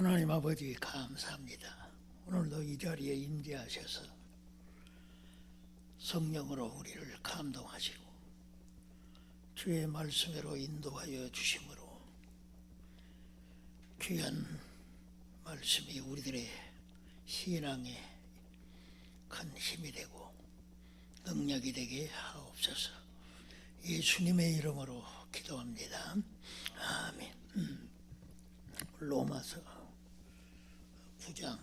하나님 아버지 감사합니다. 오늘도 이 자리에 임재하셔서 성령으로 우리를 감동하시고 주의 말씀으로 인도하여 주심으로 귀한 말씀이 우리들의 신앙에 큰 힘이 되고 능력이 되게 하옵소서. 예수님의 이름으로 기도합니다. 아멘. 로마서 9장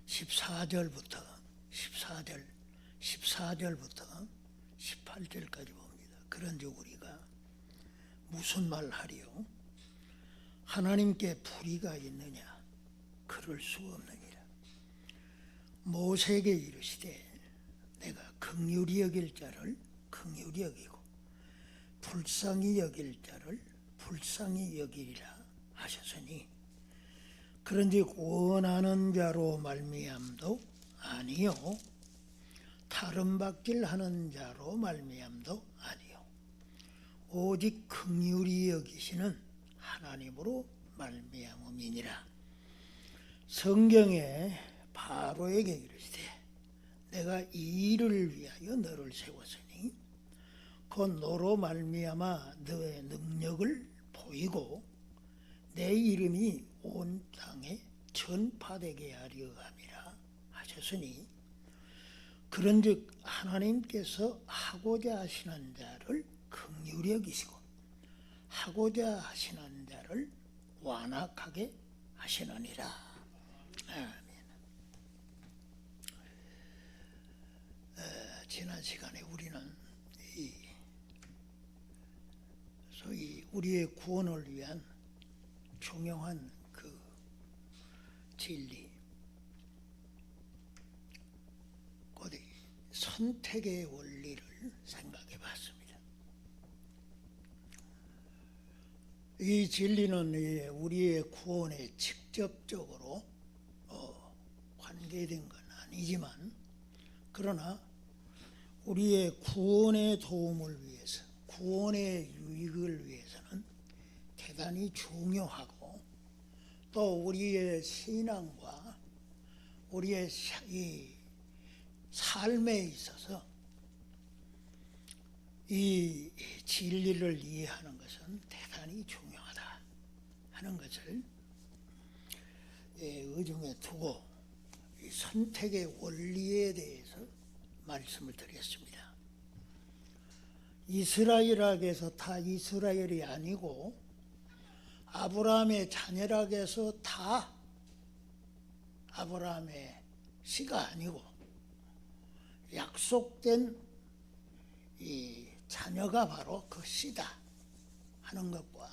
14절부터 18절까지 봅니다. 그런즉 우리가 무슨 말 하리요? 하나님께 불의가 있느냐? 그럴 수 없느니라. 모세에게 이르시되 내가 긍휼히 여길 자를 긍휼히 여기고 불쌍히 여길 자를 불쌍히 여기리라 하셨으니 그런즉 원하는 자로 말미암도 아니요 다름받길하는 자로 말미암도 아니요 오직 긍휼히 여기시는 하나님으로 말미암음이니라. 성경에 바로에게 이르시되 내가 이 일을 위하여 너를 세웠으니 곧 너로 말미암아 너의 능력을 보이고 내 이름이 온 땅에 전파되게 하려 함이라 하셨으니 그런즉 하나님께서 하고자 하시는 자를 긍휼히 여기시고 하고자 하시는 자를 완악하게 하시느니라. 아멘. 지난 시간에 우리는 소위 우리의 구원을 위한 중요한 그 진리, 곧 선택의 원리를 생각해 봤습니다. 이 진리는 우리의 구원에 직접적으로 관계된 건 아니지만 그러나 우리의 구원의 도움을 위해서 구원의 유익을 위해서는 대단히 중요하고 또 우리의 신앙과 우리의 이 삶에 있어서 이 진리를 이해하는 것은 대단히 중요하다 하는 것을 의중에 두고 이 선택의 원리에 대해서 말씀을 드렸습니다. 이스라엘이라고 해서 다 이스라엘이 아니고 아브라함의 자녀라고 해서 다 아브라함의 씨가 아니고 약속된 이 자녀가 바로 그 씨다 하는 것과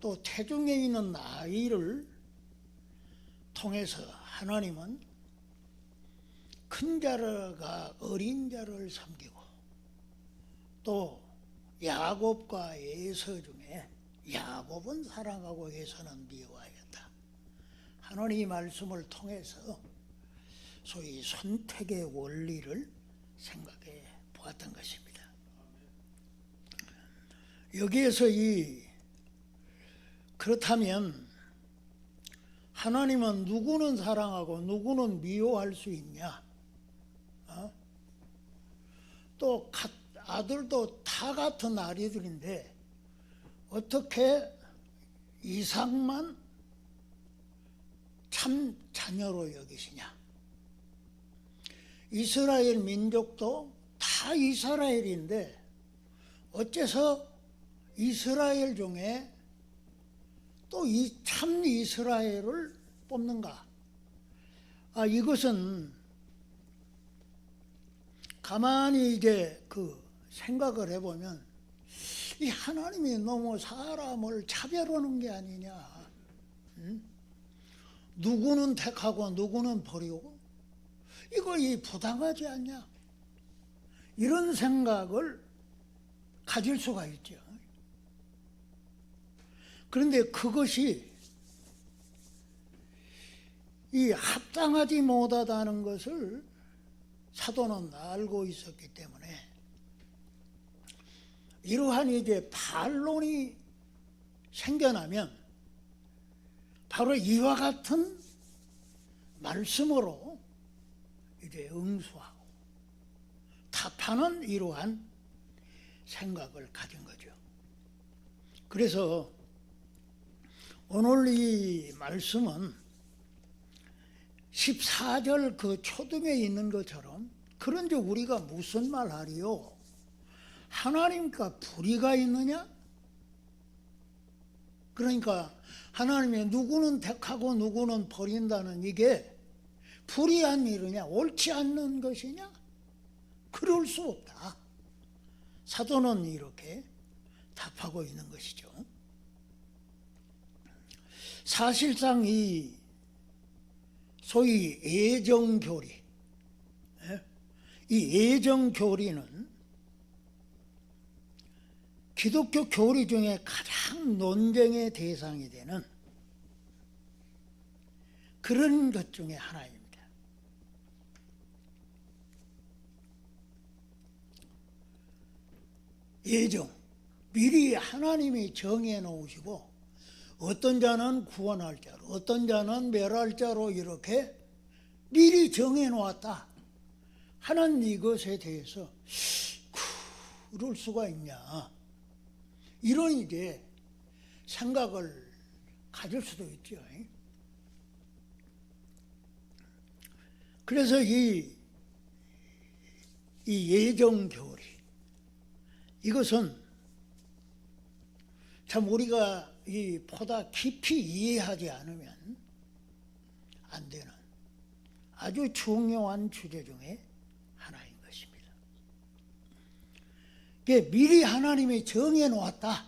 또 태중에 있는 아이를 통해서 하나님은 큰 자가 어린 자를 섬기고 또 야곱과 에서 중에 야곱은 사랑하고 에서는 미워하였다 하는 이 말씀을 통해서 소위 선택의 원리를 생각해 보았던 것입니다. 여기에서 그렇다면 하나님은 누구는 사랑하고 누구는 미워할 수 있냐? 또 아들도 다 같은 아이들인데 어떻게 이삭만 참 자녀로 여기시냐? 이스라엘 민족도 다 이스라엘인데 어째서 이스라엘 중에 또 참 이스라엘을 뽑는가? 이것은 가만히 이제 생각을 해보면 이 하나님이 너무 사람을 차별하는 게 아니냐? 누구는 택하고 누구는 버리고 이거 부당하지 않냐? 이런 생각을 가질 수가 있죠. 그런데 그것이 합당하지 못하다는 것을 사도는 알고 있었기 때문에 이러한 이제 반론이 생겨나면 바로 이와 같은 말씀으로 이제 응수하고 답하는 이러한 생각을 가진 거죠. 그래서 오늘 이 말씀은 14절 그 초등에 있는 것처럼 그런데 우리가 무슨 말 하리요? 하나님과 불의가 있느냐? 그러니까 하나님이 누구는 택하고 누구는 버린다는 이게 불의한 일이냐? 옳지 않는 것이냐? 그럴 수 없다. 사도는 이렇게 답하고 있는 것이죠. 사실상 이 소위 애정교리, 이 애정교리는 기독교 교리 중에 가장 논쟁의 대상이 되는 그런 것 중에 하나입니다. 애정, 미리 하나님이 정해 놓으시고 어떤 자는 구원할 자로, 어떤 자는 멸할 자로 이렇게 미리 정해 놓았다 하는 이것에 대해서 그럴 수가 있냐, 이런 이제 생각을 가질 수도 있죠. 그래서 이 예정교리, 이것은 참 우리가 이 보다 깊이 이해하지 않으면 안 되는 아주 중요한 주제 중에 하나인 것입니다. 미리 하나님이 정해 놓았다.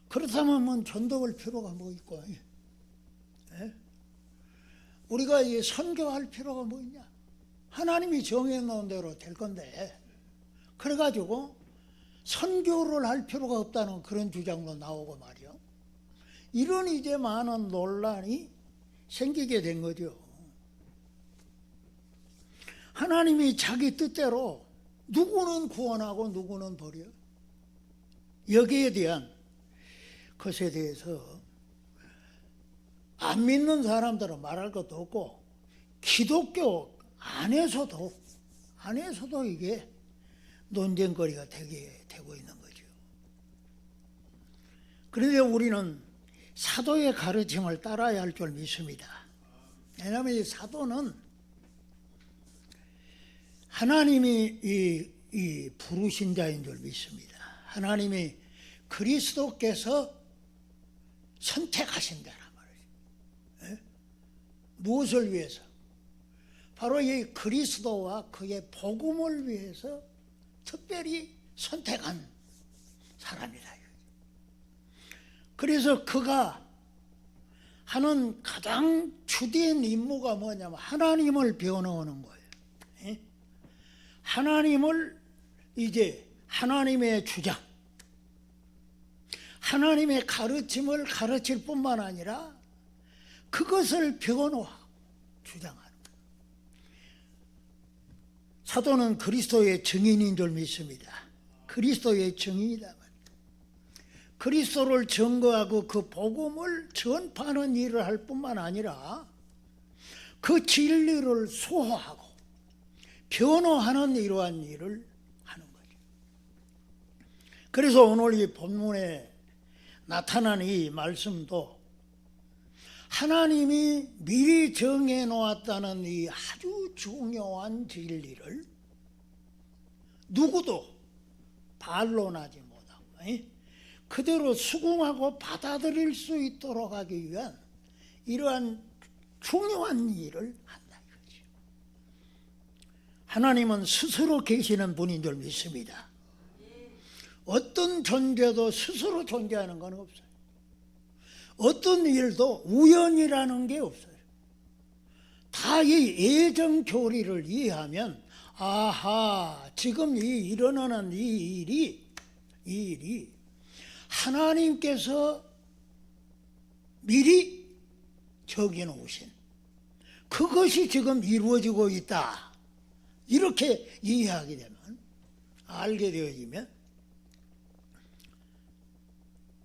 그렇다면 뭐 전도할 필요가 뭐 있고, 우리가 이 선교할 필요가 뭐 있냐? 하나님이 정해 놓은 대로 될 건데, 그래가지고 선교를 할 필요가 없다는 그런 주장도 나오고 말이요. 이런 이제 많은 논란이 생기게 된 거죠. 하나님이 자기 뜻대로 누구는 구원하고 누구는 버려. 여기에 대한 것에 대해서 안 믿는 사람들은 말할 것도 없고 기독교 안에서도 이게 논쟁거리가 되고 있는 거죠. 그런데 우리는 사도의 가르침을 따라야 할 줄 믿습니다. 왜냐하면 이 사도는 하나님이 이 부르신 자인 줄 믿습니다. 하나님이 그리스도께서 선택하신 자란 말이죠. 무엇을 위해서? 바로 이 그리스도와 그의 복음을 위해서 특별히 선택한 사람이다. 그래서 그가 하는 가장 주된 임무가 뭐냐면 하나님을 배워놓는 거예요. 하나님을 이제 하나님의 주장, 하나님의 가르침을 가르칠 뿐만 아니라 그것을 배워놓아 주장하는 거예요. 사도는 그리스도의 증인인 줄 믿습니다. 그리스도의 증인이다. 그리스도를 증거하고 그 복음을 전파하는 일을 할 뿐만 아니라 그 진리를 소화하고 변호하는 이러한 일을 하는 거죠. 그래서 오늘 이 본문에 나타난 이 말씀도 하나님이 미리 정해 놓았다는 이 아주 중요한 진리를 누구도 반론하지 못하고 그대로 수긍하고 받아들일 수 있도록 하기 위한 이러한 중요한 일을 한다 이거죠. 하나님은 스스로 계시는 분인 줄 믿습니다. 어떤 존재도 스스로 존재하는 건 없어요. 어떤 일도 우연이라는 게 없어요. 다 이 애정 교리를 이해하면 아하, 지금 일어나는 이 일이 하나님께서 미리 정해놓으신 그것이 지금 이루어지고 있다. 이렇게 이해하게 되면, 알게 되어지면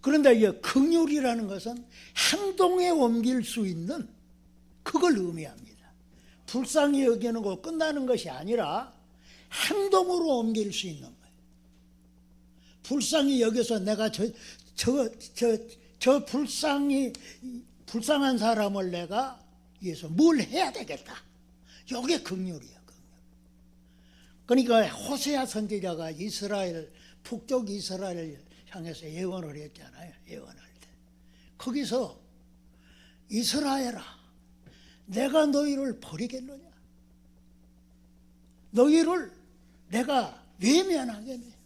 그런데 이 긍휼이라는 것은 행동에 옮길 수 있는 그걸 의미합니다. 불쌍히 여기는 거 끝나는 것이 아니라 행동으로 옮길 수 있는 거예요. 불쌍히 여겨서 내가 저 불쌍한 사람을 내가 위해서 뭘 해야 되겠다. 이게 긍휼이에요. 그러니까 호세아 선지자가 북쪽 이스라엘 향해서 예언을 했잖아요. 예언할 때. 거기서 이스라엘아, 내가 너희를 버리겠느냐? 너희를 내가 외면하겠네.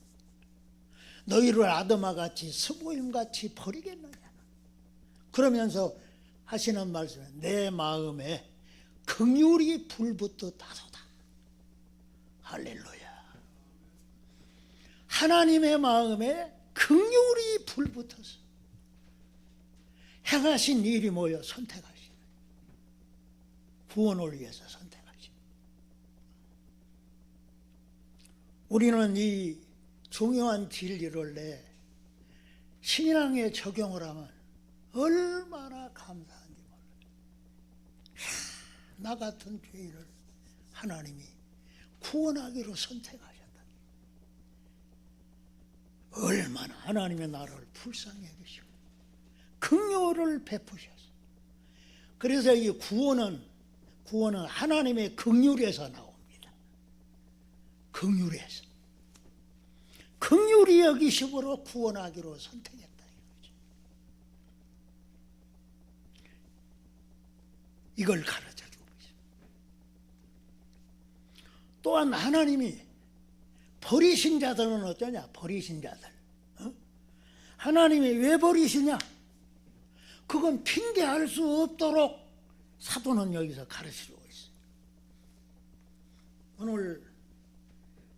너희를 아드마같이 스보임같이 버리겠느냐? 그러면서 하시는 말씀은 내 마음에 긍휼이 불붙듯 하도다. 할렐루야. 하나님의 마음에 긍휼이 불붙어서 행하신 일이 뭐여? 선택하시는, 구원을 위해서 선택하시는. 우리는 이 중요한 진리를 내 신앙에 적용을 하면 얼마나 감사한지 몰라요. 나 같은 죄인을 하나님이 구원하기로 선택하셨다. 얼마나 하나님의 나라를 불쌍히 여기시고 긍휼을 베푸셨어. 그래서 이 구원은 하나님의 긍휼에서 나옵니다. 긍휼에서. 긍휼히 여기심으로 구원하기로 선택했다 이거죠. 이걸 가르쳐주고 있습니다. 또한 하나님이 버리신 자들은 어쩌냐? 버리신 자들. 하나님이 왜 버리시냐? 그건 핑계할 수 없도록 사도는 여기서 가르치고 있어요. 오늘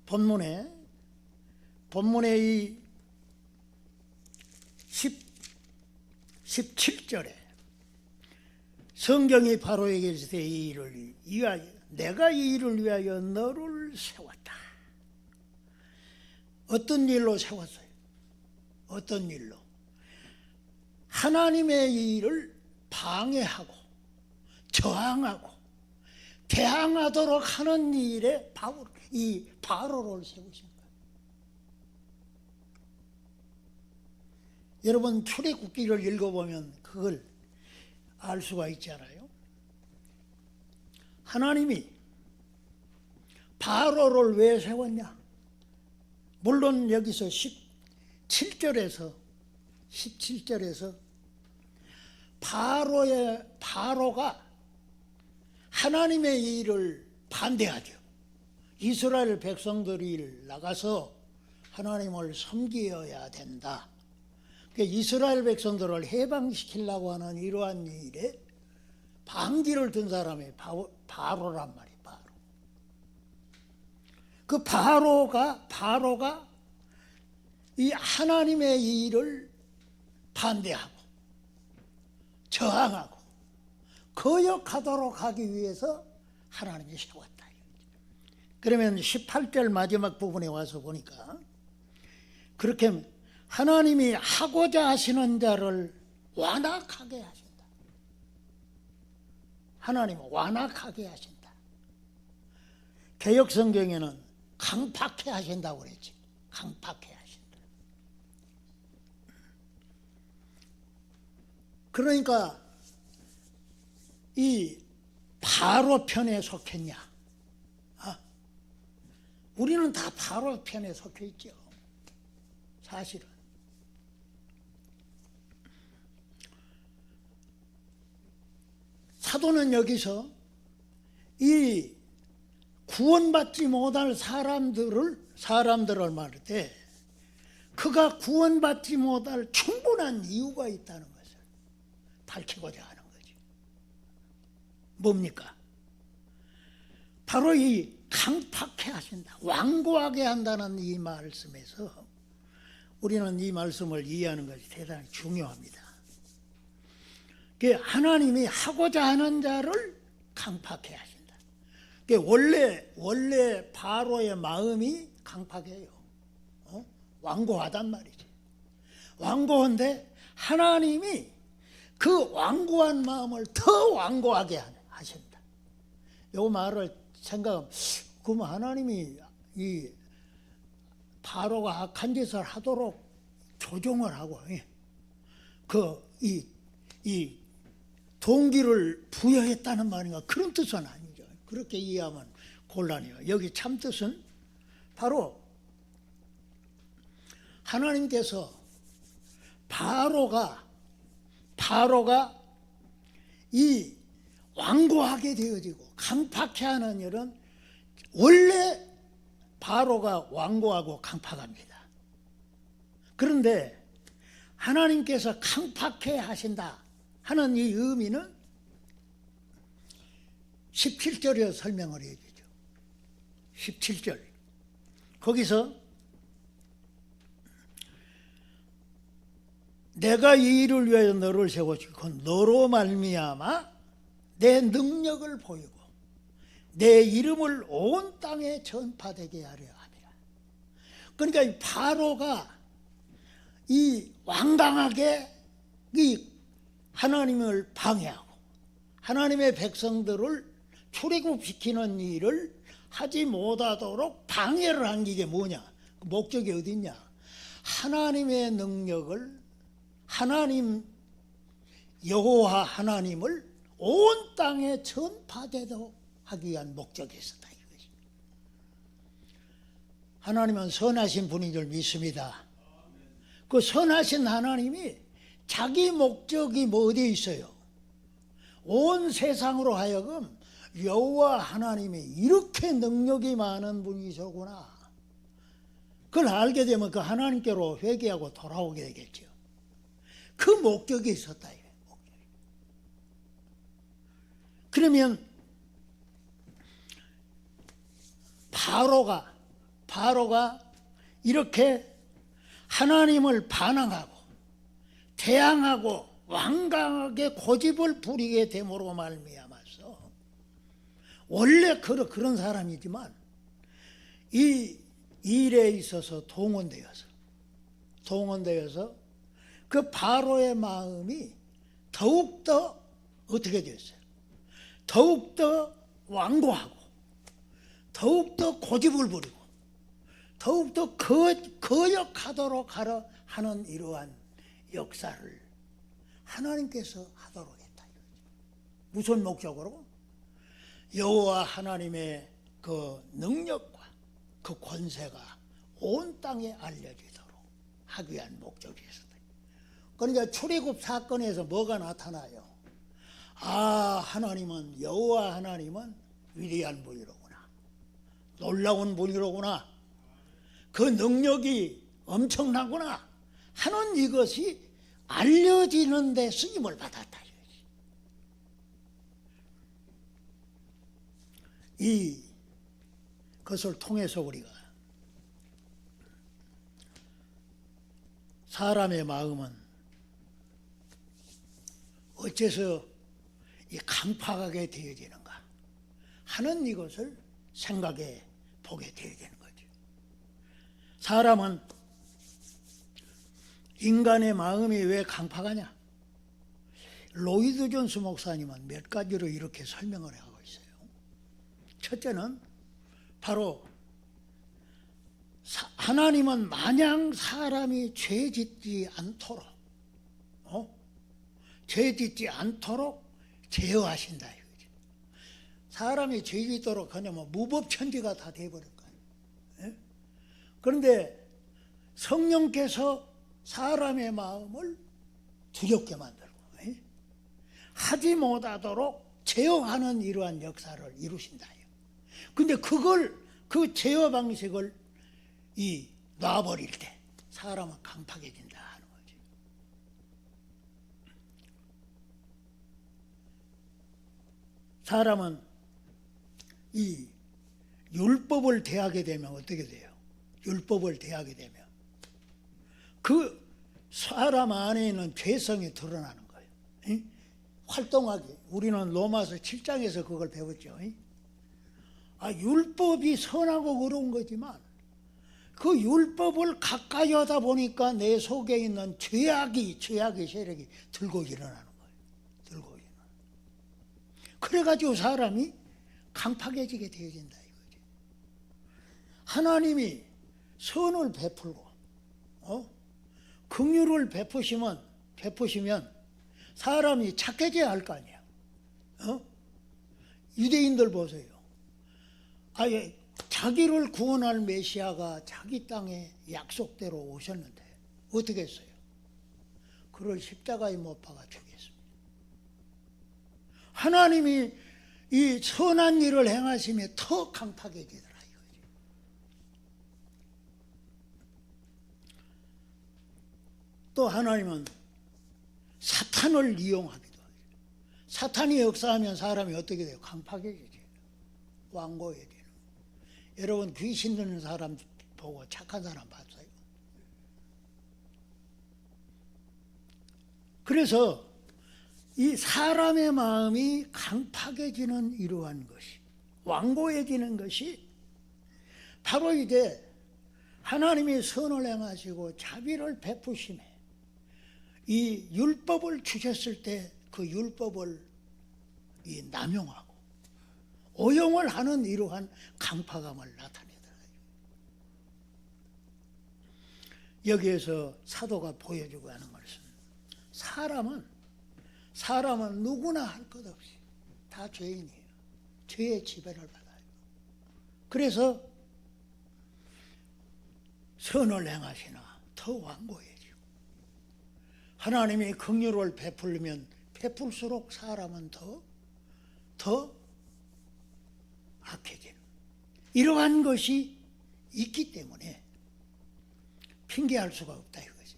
본문에 이 17절에 성경이 바로 얘기했을 때 이 일을 위하여, 내가 이 일을 위하여 너를 세웠다. 어떤 일로 세웠어요? 어떤 일로? 하나님의 일을 방해하고 저항하고 대항하도록 하는 일에 이 바로를 세우신 거예요. 여러분 출애굽기를 읽어보면 그걸 알 수가 있잖아요. 하나님이 바로를 왜 세웠냐? 물론 여기서 17절에서 바로가 하나님의 일을 반대하죠. 이스라엘 백성들이 나가서 하나님을 섬겨야 된다. 이스라엘 백성들을 해방시키려고 하는 이러한 일에 반기를 든 사람이 바로란 말이에요. 그 바로가 이 하나님의 일을 반대하고 저항하고 거역하도록 하기 위해서 하나님이 세웠다. 그러면 18절 마지막 부분에 와서 보니까 그렇게 하나님이 하고자 하시는 자를 완악하게 하신다. 하나님은 완악하게 하신다. 개역성경에는 강팍해 하신다고 그랬지. 강팍해 하신다. 그러니까 이 바로 편에 속했냐? 우리는 다 바로 편에 속해 있죠. 사실은. 사도는 여기서 이 구원받지 못할 사람들을 말할 때 그가 구원받지 못할 충분한 이유가 있다는 것을 밝히고자 하는 거지. 뭡니까? 바로 이 강팍해 하신다, 완고하게 한다는 이 말씀에서 우리는 이 말씀을 이해하는 것이 대단히 중요합니다. 하나님이 하고자 하는 자를 강팍해 하신다. 원래 바로의 마음이 강팍해요. 완고하단 말이지. 완고한데 하나님이 그 완고한 마음을 더 완고하게 하신다. 요 말을 생각하면 그럼 하나님이 이 바로가 악한 짓을 하도록 조종을 하고 이 동기를 부여했다는 말인가? 그런 뜻은 아니죠. 그렇게 이해하면 곤란해요. 여기 참 뜻은 바로 하나님께서 바로가 이 완고하게 되어지고 강팍해 하는 일은 원래 바로가 완고하고 강팍합니다. 그런데 하나님께서 강팍해 하신다 하는 이 의미는 17절에 설명을 해주죠. 17절 거기서 내가 이 일을 위하여 너를 세우시고 너로 말미암아 내 능력을 보이고 내 이름을 온 땅에 전파되게 하려 함이라. 그러니까 이 바로가 이 완강하게 이 하나님을 방해하고 하나님의 백성들을 출애굽시키는 일을 하지 못하도록 방해를 한 게 이게 뭐냐? 목적이 어디 있냐? 하나님의 능력을 하나님 여호와 하나님을 온 땅에 전파되도록 하기 위한 목적이 있었다 이거지. 하나님은 선하신 분인 줄 믿습니다. 그 선하신 하나님이 자기 목적이 뭐 어디에 있어요? 온 세상으로 하여금 여호와 하나님이 이렇게 능력이 많은 분이시구나. 그걸 알게 되면 그 하나님께로 회개하고 돌아오게 되겠죠. 그 목적이 있었다. 그러면 바로가 이렇게 하나님을 반항하고 대항하고 완강하게 고집을 부리게 됨으로 말미암아서 원래 그런 사람이지만 이 일에 있어서 동원되어서 그 바로의 마음이 더욱더 어떻게 됐어요? 더욱더 완고하고 더욱더 고집을 부리고 더욱더 거역하도록 하는 이러한 역사를 하나님께서 하도록 했다. 무슨 목적으로? 여호와 하나님의 그 능력과 그 권세가 온 땅에 알려지도록 하기 위한 목적이 있었다. 그러니까 출애굽 사건에서 뭐가 나타나요? 아, 하나님은 여호와 하나님은 위대한 분이로구나. 놀라운 분이로구나. 그 능력이 엄청나구나 하는 이것이 알려지는 데 쓰임을 받았다. 그것을 통해서 우리가 사람의 마음은 어째서 이 강팍하게 되어지는가 하는 이것을 생각해 보게 되어지는 거죠. 사람은 인간의 마음이 왜 강팍하냐? 로이드 존스 목사님은 몇 가지로 이렇게 설명을 하고 있어요. 첫째는 바로 하나님은 마냥 사람이 죄 짓지 않도록 제어하신다 이거죠. 사람이 죄 짓도록 하냐면 무법천지가 다 돼버릴 거예요. 그런데 성령께서 사람의 마음을 두렵게 만들고 하지 못하도록 제어하는 이러한 역사를 이루신다. 근데 그 제어 방식을 놔버릴 때 사람은 강팍해진다 하는 거지. 사람은 이 율법을 대하게 되면 어떻게 돼요? 율법을 대하게 되면 그 사람 안에 있는 죄성이 드러나는 거예요. 활동하기. 우리는 로마서 7장에서 그걸 배웠죠. 율법이 선하고 어려운 거지만 그 그 율법을 가까이 하다 보니까 내 속에 있는 죄악의 세력이 들고 일어나는 거예요. 들고 일어나는. 그래가지고 사람이 강팍해지게 되어진다 이거지. 하나님이 선을 베풀고 긍휼을 베푸시면 사람이 착해져야 할 거 아니야. 유대인들 보세요. 아예 자기를 구원할 메시아가 자기 땅에 약속대로 오셨는데 어떻게 했어요? 그를 십자가에 못 박아 죽였습니다. 하나님이 이 선한 일을 행하시며 더 강팍해지더라 이거지. 또 하나님은 사탄을 이용하기도 하죠. 사탄이 역사하면 사람이 어떻게 돼요? 강팍해지지. 완고해지는. 여러분 귀신 드는 사람 보고 착한 사람 봤어요? 그래서 이 사람의 마음이 강팍해지는 이러한 것이, 완고해지는 것이 바로 이제 하나님이 선을 행하시고 자비를 베푸심에 이 율법을 주셨을 때 그 율법을 남용하고 오용을 하는 이러한 강팍함을 나타내더라고요. 여기에서 사도가 보여주고 하는 것은 사람은 누구나 할 것 없이 다 죄인이에요. 죄의 지배를 받아요. 그래서 선을 행하시나 더 완고해지고 하나님이 긍휼을 베풀면 베풀수록 사람은 더 악해지는 이러한 것이 있기 때문에 핑계할 수가 없다 이거지.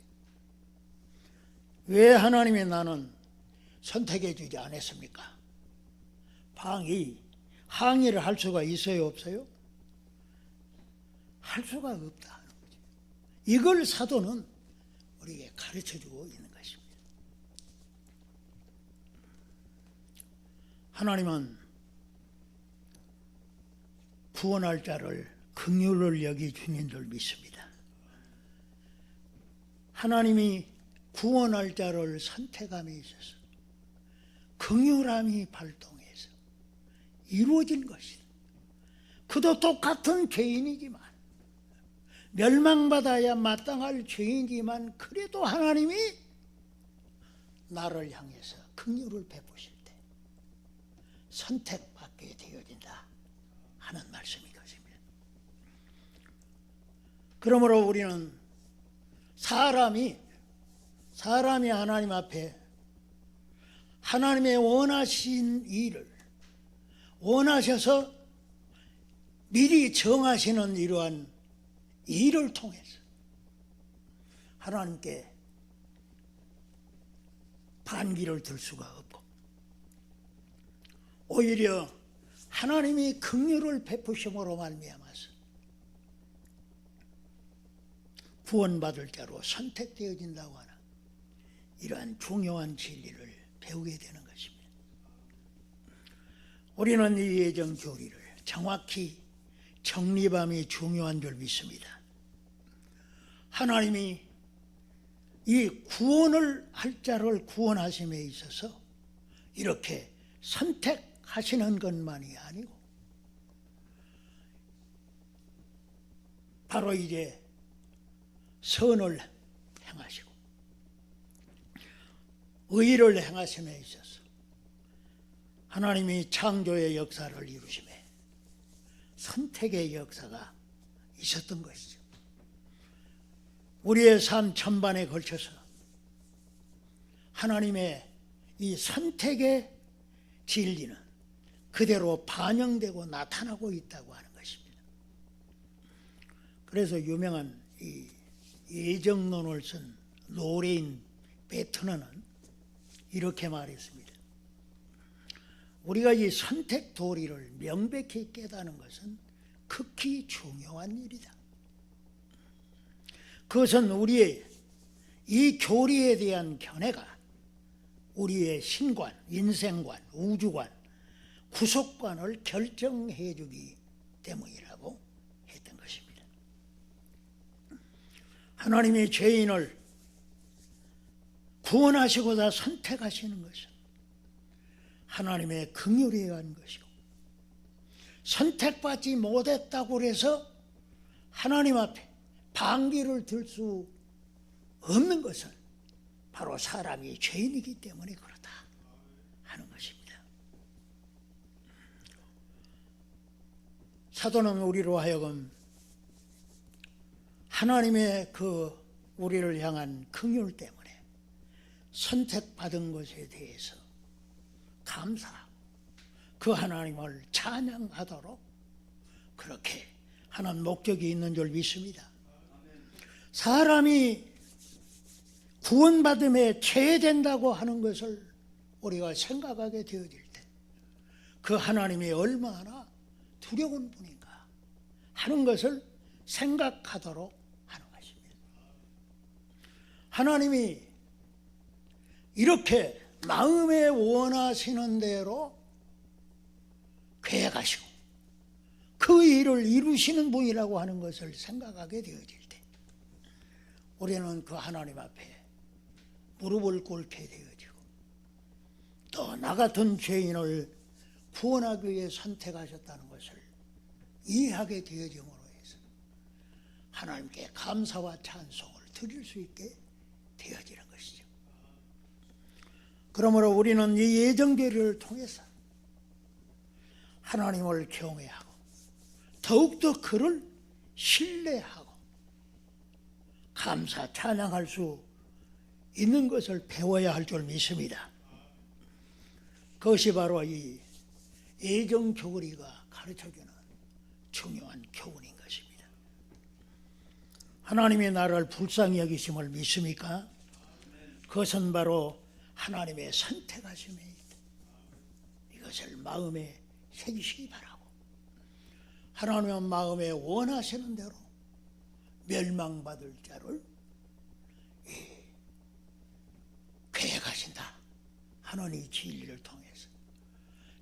왜 하나님이 나는 선택해 주지 않았습니까? 항의를 할 수가 있어요 없어요? 할 수가 없다 하는 거지. 이걸 사도는 우리에게 가르쳐주고 있는 것입니다. 하나님은 구원할 자를 긍휼을 여기 주는 줄 믿습니다. 하나님이 구원할 자를 선택함에 있어서 긍휼함이 발동해서 이루어진 것이다. 그도 똑같은 죄인이지만 멸망받아야 마땅할 죄인이지만 그래도 하나님이 나를 향해서 긍휼을 베푸실 때 선택받게 되어진다 하는 말씀인 것입니다. 그러므로 우리는 사람이 하나님 앞에 하나님의 원하신 일을 원하셔서 미리 정하시는 이러한 일을 통해서 하나님께 반기를 들 수가 없고 오히려 하나님이 긍휼을 베푸심으로 말미암아서 구원받을 자로 선택되어진다고 하는 이러한 중요한 진리를 배우게 되는 것입니다. 우리는 이 예정 교리를 정확히 정립함이 중요한 줄 믿습니다. 하나님이 이 구원을 할 자를 구원하심에 있어서 이렇게 선택하시는 것만이 아니고 바로 이제 선을 행하시고 의를 행하심에 있어서 하나님이 창조의 역사를 이루심에 선택의 역사가 있었던 것이죠. 우리의 삶 전반에 걸쳐서 하나님의 이 선택의 진리는 그대로 반영되고 나타나고 있다고 하는 것입니다. 그래서 유명한 이 예정론을 쓴 로레인 베트너는 이렇게 말했습니다. 우리가 이 선택 도리를 명백히 깨닫는 것은 극히 중요한 일이다. 그것은 우리의 이 교리에 대한 견해가 우리의 신관, 인생관, 우주관, 구속관을 결정해 주기 때문이라고 했던 것입니다. 하나님이 죄인을 구원하시고자 선택하시는 것은 하나님의 긍휼에 의한 것이고, 선택받지 못했다고 해서 하나님 앞에 반기를 들 수 없는 것은 바로 사람이 죄인이기 때문에 그렇다 하는 것입니다. 사도는 우리로 하여금 하나님의 그 우리를 향한 긍휼 때문에 선택받은 것에 대해서 감사하고 그 하나님을 찬양하도록 그렇게 하는 목적이 있는 줄 믿습니다. 사람이 구원받음에 체해된다고 하는 것을 우리가 생각하게 되어질 때 그 하나님이 얼마나 두려운 분인가 하는 것을 생각하도록 하는 것입니다. 하나님이 이렇게 마음에 원하시는 대로 계획하시고 그 일을 이루시는 분이라고 하는 것을 생각하게 되어질 때 우리는 그 하나님 앞에 무릎을 꿇게 되어지고 또 나 같은 죄인을 구원하기 위해 선택하셨다는 것을 이해하게 되어짐으로 해서 하나님께 감사와 찬송을 드릴 수 있게 되어지는 것이죠. 그러므로 우리는 이 예정교리를 통해서 하나님을 경외하고 더욱더 그를 신뢰하고 감사 찬양할 수 있는 것을 배워야 할 줄 믿습니다. 그것이 바로 이 예정교리가 가르쳐주는 중요한 교훈인 것입니다. 하나님이 나를 불쌍히 여기심을 믿습니까? 그것은 바로 하나님의 선택하심에 있다. 이것을 마음에 새기시기 바라고 하나님은 마음에 원하시는 대로 멸망받을 자를 계획하신다 하는 이 진리를 통해서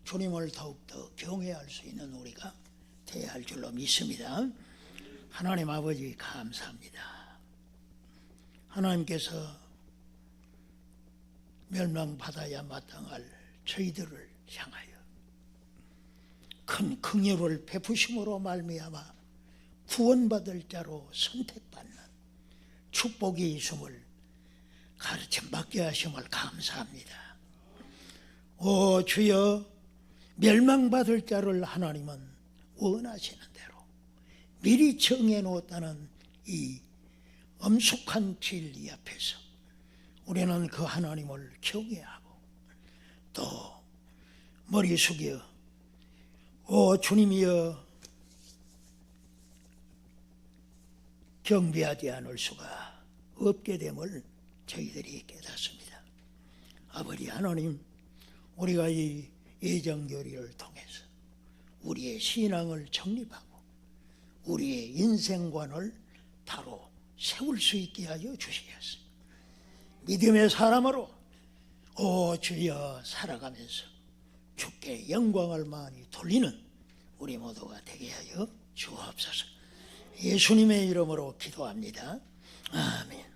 주님을 더욱더 경외할 수 있는 우리가 되어야 할 줄로 믿습니다. 하나님 아버지 감사합니다. 하나님께서 멸망받아야 마땅할 저희들을 향하여 큰 긍휼을 베푸심으로 말미암아 구원받을 자로 선택받는 축복이 있음을 가르침받게 하심을 감사합니다. 오 주여, 멸망받을 자를 하나님은 원하시는 대로 미리 정해 놓았다는 이 엄숙한 진리 앞에서 우리는 그 하나님을 경외하고 또 머리 숙여 오 주님이여 경배하지 않을 수가 없게 됨을 저희들이 깨닫습니다. 아버지 하나님, 우리가 이 예정교리를 통해서 우리의 신앙을 정립하고 우리의 인생관을 바로 세울 수 있게 하여 주시겠습니다. 믿음의 사람으로 오 주여 살아가면서 주께 영광을 많이 돌리는 우리 모두가 되게 하여 주옵소서. 예수님의 이름으로 기도합니다. 아멘.